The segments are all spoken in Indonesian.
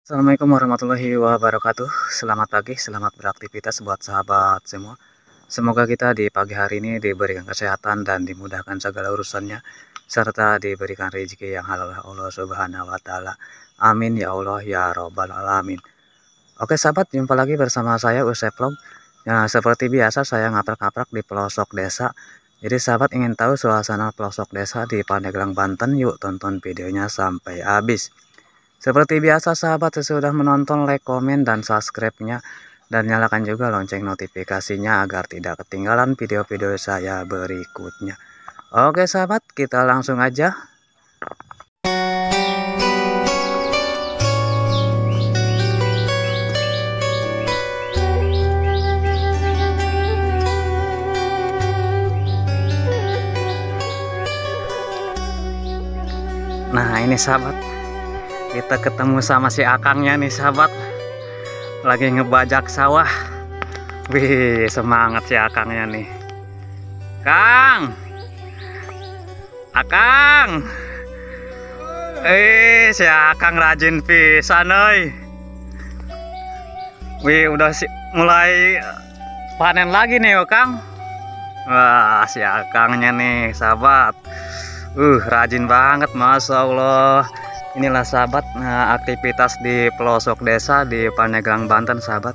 Assalamualaikum warahmatullahi wabarakatuh. Selamat pagi, selamat beraktivitas buat sahabat semua. Semoga kita di pagi hari ini diberikan kesehatan dan dimudahkan segala urusannya, serta diberikan rezeki yang halal oleh Allah Subhanahu wa Ta'ala. Amin ya Allah ya Rabbal Alamin. Oke sahabat, jumpa lagi bersama saya Usep Vlog. Ya, seperti biasa saya ngaprak-ngaprak di pelosok desa. Jadi sahabat ingin tahu suasana pelosok desa di Pandeglang, Banten, yuk tonton videonya sampai habis. Seperti biasa sahabat, sesudah menonton like, komen, dan subscribe-nya, dan nyalakan juga lonceng notifikasinya agar tidak ketinggalan video-video saya berikutnya. Oke sahabat, kita langsung aja. Nah ini sahabat, kita ketemu sama si akangnya nih sahabat, lagi ngebajak sawah. Wih, semangat si akangnya nih. Kang, akang, si akang rajin pisan euy. Wih, udah mulai panen lagi nih, Kang. Wah, si akangnya nih sahabat, rajin banget, masya Allah. Inilah sahabat, aktivitas di pelosok desa di Pandeglang, Banten sahabat.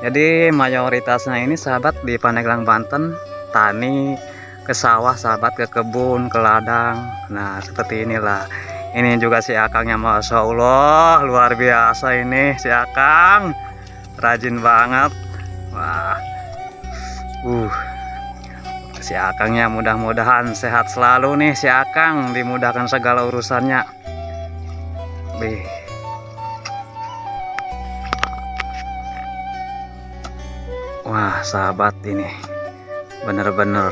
Jadi mayoritasnya ini sahabat di Pandeglang, Banten tani ke sawah sahabat, ke kebun, ke ladang. Nah seperti inilah. Ini juga si akangnya, masya Allah, luar biasa ini si akang, rajin banget. Wah, si akangnya mudah-mudahan sehat selalu nih si akang, dimudahkan segala urusannya. Wah sahabat, ini bener-bener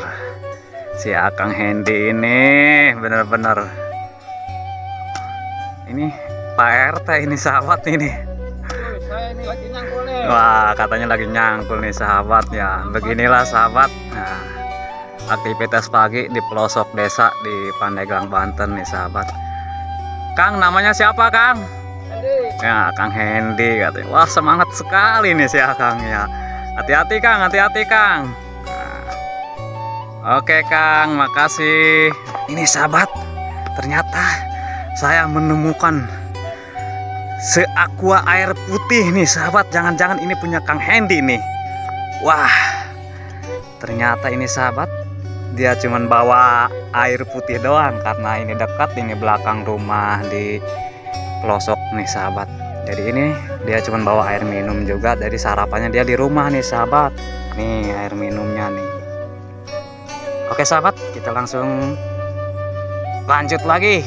si akang Hendy ini bener-bener ini Pak RT ini sahabat ini. Wah katanya lagi nyangkul nih sahabat ya. Beginilah sahabat, nah, aktivitas pagi di pelosok desa di Pandeglang, Banten nih sahabat. Kang, namanya siapa Kang? Hendy. Ya Kang Hendy katanya. Wah semangat sekali nih si akang ya. Hati-hati Kang, hati-hati Kang. Nah, oke Kang, makasih. Ini sahabat, ternyata saya menemukan seaqua air putih nih sahabat. Jangan-jangan ini punya Kang Hendy nih. Wah, ternyata ini sahabat, dia cuman bawa air putih doang karena ini dekat, ini belakang rumah di pelosok nih sahabat. Jadi ini dia cuman bawa air minum juga, dari sarapannya dia di rumah nih sahabat. Nih air minumnya nih. Oke sahabat, kita langsung lanjut lagi.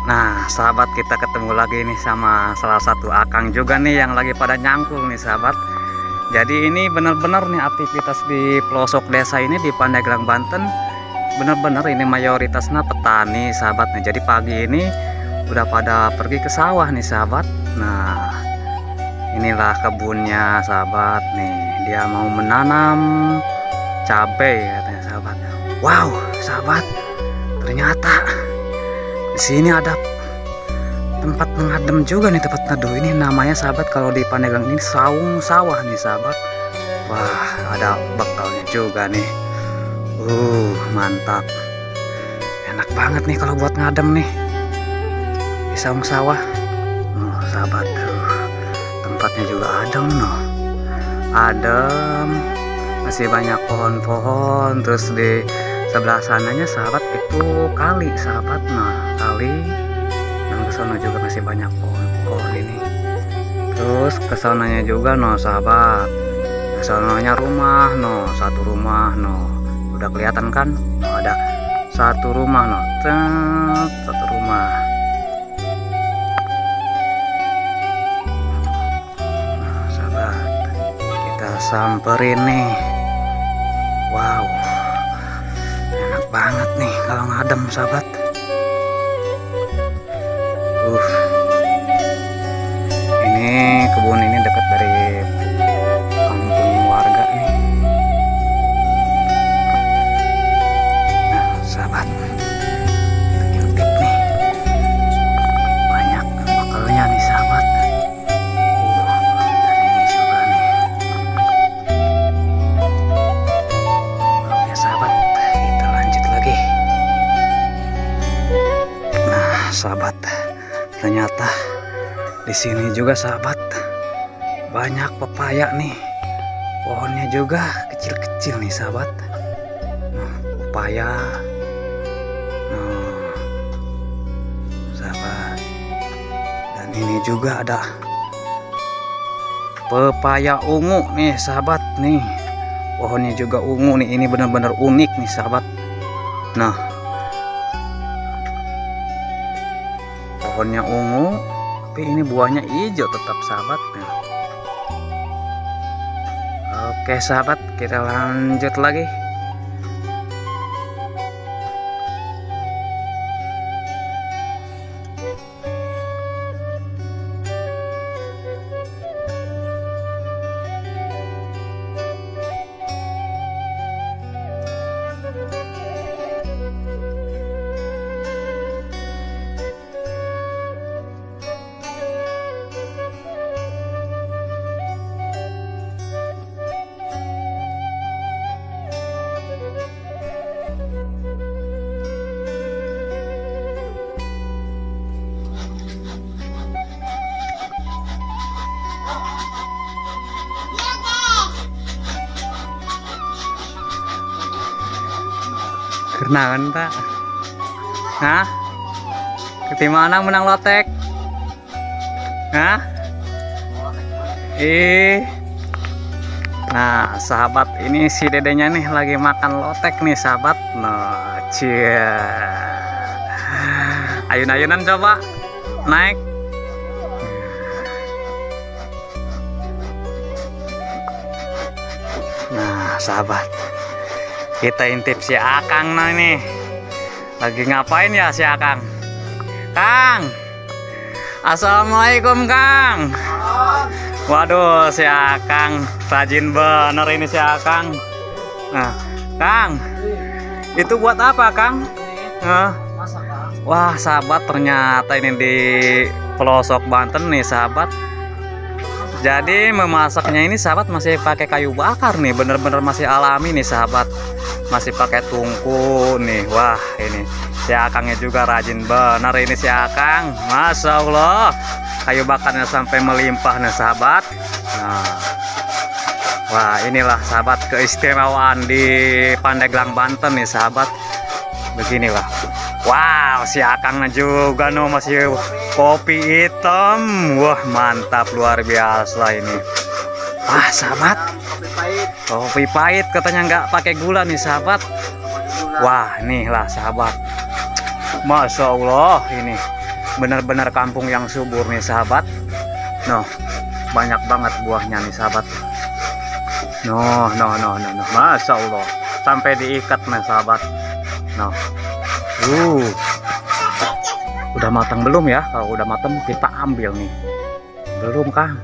Nah sahabat, kita ketemu lagi nih sama salah satu akang juga nih yang lagi pada nyangkul nih sahabat. Jadi ini benar-benar nih aktivitas di pelosok desa ini di Pandeglang, Banten, benar-benar ini mayoritasnya petani sahabat nih. Jadi pagi ini udah pada pergi ke sawah nih sahabat. Nah inilah kebunnya sahabat nih, dia mau menanam cabai katanya sahabat. Wow sahabat, ternyata di sini ada tempat mengadem juga nih, tempat neduh. Ini namanya sahabat kalau di Pandeglang ini saung sawah nih sahabat. Wah ada bekalnya juga nih. Mantap, enak banget nih kalau buat ngadem nih di saung sawah. Sahabat, tempatnya juga adem noh, adem, masih banyak pohon-pohon. Terus di sebelah sananya sahabat itu kali sahabat. Nah kali, dan kesana juga masih banyak pohon-pohon ini. Terus kesananya juga no sahabat, kesananya rumah no, satu rumah no, udah kelihatan kan? Ada satu rumah no, satu rumah. Nah sahabat, kita samperin nih. Wow, enak banget nih kalau ngadem sahabat. Ini kebun ini dekat dari kampung Di sini juga sahabat, banyak pepaya nih. Pohonnya juga kecil-kecil nih sahabat. Nah, pepaya. Nah, sahabat. Dan ini juga ada pepaya ungu nih sahabat nih. Pohonnya juga ungu nih. Ini benar-benar unik nih sahabat. Nah, pohonnya ungu, tapi ini buahnya hijau tetap sahabat. Nah. Oke sahabat, kita lanjut lagi. Kenalan tak? Hah? Ketimana menang lotek? Hah? Nah sahabat, ini si dedenya nih lagi makan lotek nih sahabat. Nah cia, ayun-ayunan coba naik. Nah sahabat, kita intip si Akang nah ini. Lagi ngapain ya si Akang? Kang, assalamualaikum Kang. Waduh, si Akang rajin bener ini si Akang. Nah, Kang, itu buat apa Kang? Wah sahabat, ternyata ini di pelosok Banten nih sahabat. Jadi memasaknya ini sahabat masih pakai kayu bakar nih, bener-bener masih alami nih sahabat. Masih pakai tungku nih. Wah ini si Akangnya juga rajin bener ini si Akang. Masya Allah, kayu bakarnya sampai melimpah nih sahabat. Nah, wah inilah sahabat keistimewaan di Pandeglang Banten nih sahabat. Beginilah. Wow, si Akangnya juga no masih kopi hitam. Wah mantap, luar biasa ini. Wah sahabat, kopi pahit katanya nggak pakai gula nih sahabat. Wah nih lah sahabat, Masya Allah, ini benar-benar kampung yang subur nih sahabat. Noh, banyak banget buahnya nih sahabat. Noh, Masya Allah, sampai diikat nih sahabat. Noh, udah matang belum ya? Kalau udah matang kita ambil nih. Belum Kang.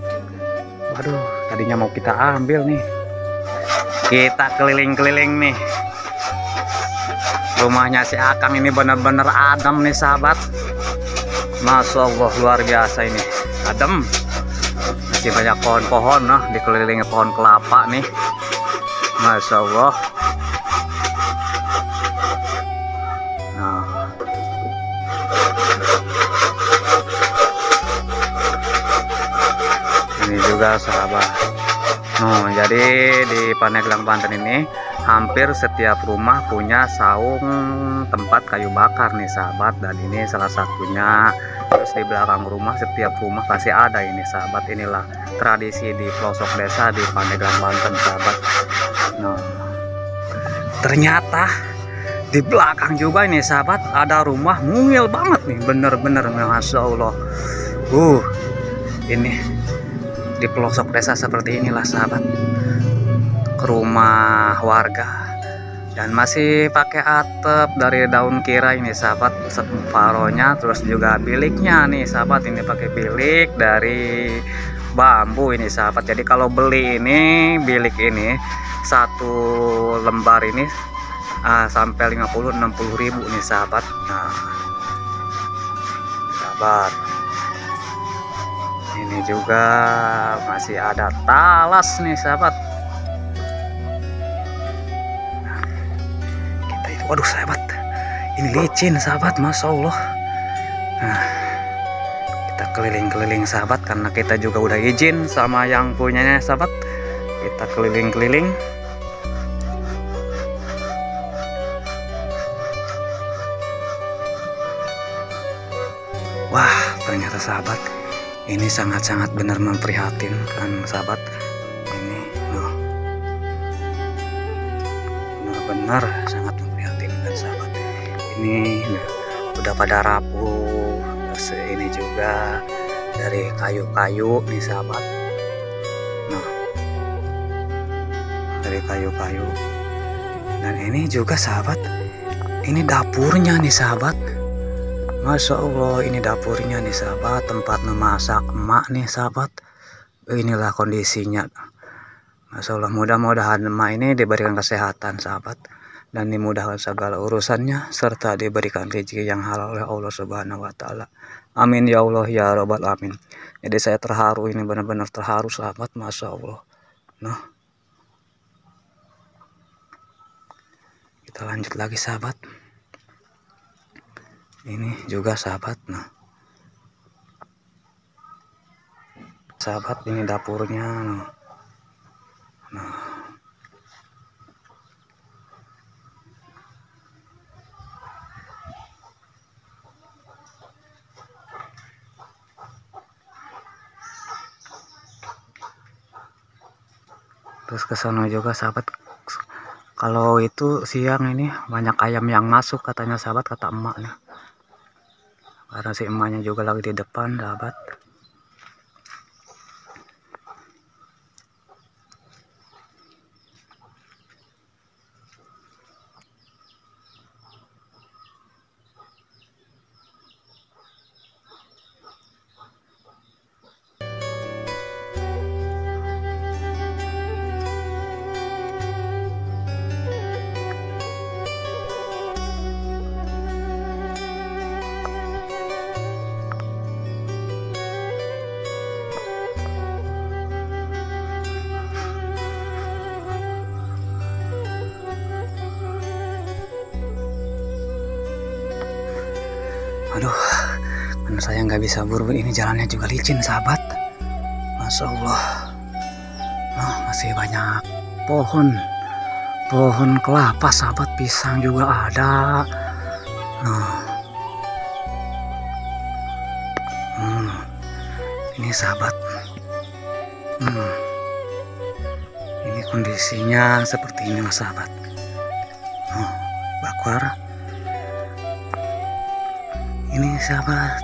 Waduh, tadinya mau kita ambil nih. Kita keliling-keliling nih. Rumahnya si Akang ini benar-benar adem nih sahabat. Masya Allah, luar biasa ini. Adem. Masih banyak pohon-pohon, nah dikelilingi pohon kelapa nih. Masya Allah. Nah. Ini juga sahabat. Nah, jadi di Pandeglang Banten ini hampir setiap rumah punya saung tempat kayu bakar nih sahabat, dan ini salah satunya. Terus di belakang rumah, setiap rumah pasti ada ini sahabat. Inilah tradisi di pelosok desa di Pandeglang Banten sahabat. Nah, ternyata di belakang juga ini sahabat ada rumah mungil banget nih, bener-bener Masya Allah. Ini di pelosok desa seperti inilah sahabat, ke rumah warga, dan masih pakai atap dari daun kira ini sahabat, separohnya. Terus juga biliknya nih sahabat, ini pakai bilik dari bambu ini sahabat. Jadi kalau beli ini bilik ini satu lembar ini sampai 50-60 ribu nih sahabat. Nah sahabat, ini juga masih ada talas nih sahabat. Nah, kita itu, waduh sahabat, ini licin sahabat, Masya Allah. Nah, kita keliling-keliling sahabat, karena kita juga udah izin sama yang punyanya sahabat. Kita keliling-keliling. Wah, ternyata sahabat, ini sangat-sangat benar memprihatinkan sahabat. Ini benar-benar sangat memprihatinkan sahabat. Ini udah pada rapuh. Terus ini juga dari kayu-kayu nih sahabat. Nah, dari kayu-kayu. Dan ini juga sahabat, ini dapurnya nih sahabat. Masya Allah, ini dapurnya nih sahabat, tempat memasak emak nih sahabat. Inilah kondisinya. Masya Allah, mudah-mudahan emak ini diberikan kesehatan sahabat, dan dimudahkan segala urusannya, serta diberikan rezeki yang halal oleh Allah Subhanahu wa Ta'ala. Amin ya Allah ya Rabbal Alamin. Jadi saya terharu, ini benar-benar terharu sahabat. Masya Allah. Nah, kita lanjut lagi sahabat. Ini juga sahabat. Nah, sahabat, ini dapurnya. Nah, terus ke sana juga sahabat. Kalau itu siang ini banyak ayam yang masuk katanya sahabat, kata emaknya. Karena si emaknya juga lagi di depan sahabat. Aduh, karena saya nggak bisa buru-buru, ini jalannya juga licin sahabat. Masya Allah. Nah, masih banyak pohon kelapa sahabat, pisang juga ada. Nah, ini sahabat. Ini kondisinya seperti ini mas sahabat. Bakar. Ini sahabat,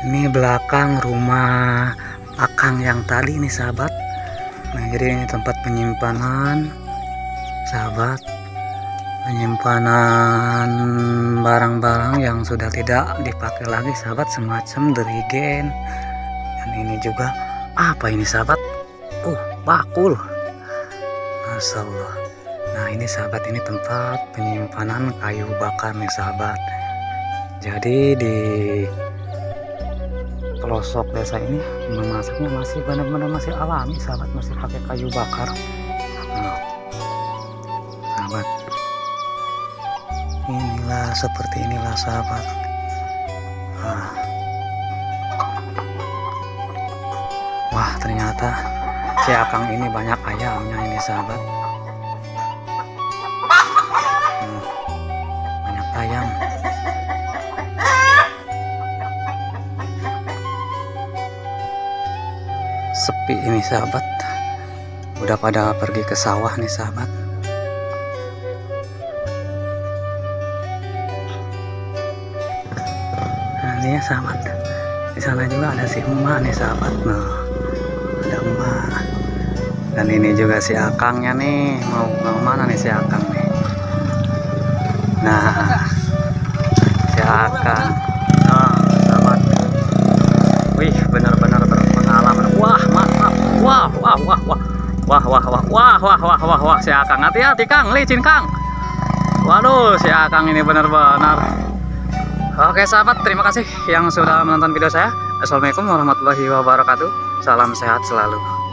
ini belakang rumah akang yang tadi nih sahabat. Nah, jadi ini tempat penyimpanan sahabat, penyimpanan barang-barang yang sudah tidak dipakai lagi sahabat, semacam dirigen. Dan ini juga apa ini sahabat? Bakul. Masya Allah. Nah, ini sahabat, ini tempat penyimpanan kayu bakar nih sahabat. Jadi di pelosok desa ini memasaknya masih benar-benar masih alami sahabat, masih pakai kayu bakar. Nah, sahabat, inilah seperti inilah sahabat. Nah. Wah, ternyata si akang ini banyak ayamnya ini sahabat. Banyak ayam. Sepi ini sahabat, udah pada pergi ke sawah nih sahabat. Nah, ini ya sahabat, di sana juga ada si emak nih sahabat. Nah, ada emak. Dan ini juga si akangnya nih, mau mana nih si akang nih. Nah, si akang. Nah, sahabat, wih, benar-benar berpengalaman. Wah, mantap. Wah, si akang, hati-hati Kang, licin Kang. Waduh, si akang ini benar-benar. Oke sahabat, terima kasih yang sudah menonton video saya. Assalamualaikum warahmatullahi wabarakatuh. Salam sehat selalu.